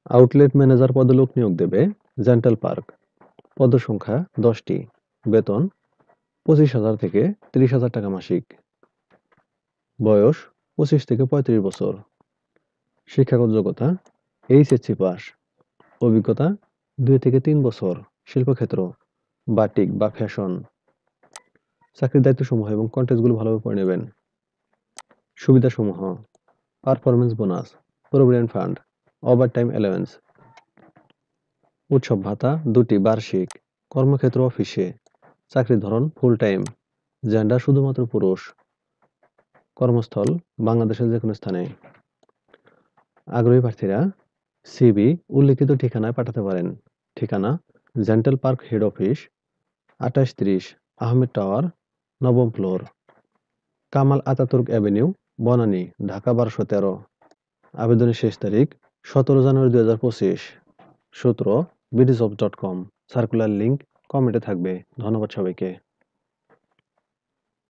Outlet manager পদে লোক নিয়োগ দেবে জেন্টাল পার্ক। পদসংখ্যা 10টি। বেতন 25,000 থেকে 30,000 টাকা মাসিক। বয়স 25 থেকে 35 বছর। শিক্ষাগত যোগ্যতা এইচএসসি পাস। অভিজ্ঞতা 2 থেকে 3 বছর শিল্পক্ষেত্র, বাটিক বা ফ্যাশন। চাকরির দায়িত্বসমূহ এবং কন্টেন্টসগুলো ভালোভাবে পড়ে নেবেন। সুবিধাসমূহ: performance bonus, provident fund, overtime allowance. উৎসব ভাতা 2টি বার্ষিক। কর্মক্ষেত্র অফিসে। চাকরির ধরন ফুল টাইম। জেন্ডার শুধুমাত্র পুরুষ। কর্মস্থল বাংলাদেশের যে কোনো স্থানে। আগ্রহী প্রার্থীরা সিভি উল্লিখিত ঠিকানায় পাঠাতে পারেন। ঠিকানা: gentle park head office, 2830 Ahmed tower, 9ম floor, Kemal Ataturk avenue, Banani, Dhaka 1213। আবেদনের শেষ তারিখ 17 জানুয়ারি 2025। সূত্র bdjobs.com। সার্কুলার লিংক কমেন্টে থাকবে। ধন্যবাদ সবাইকে।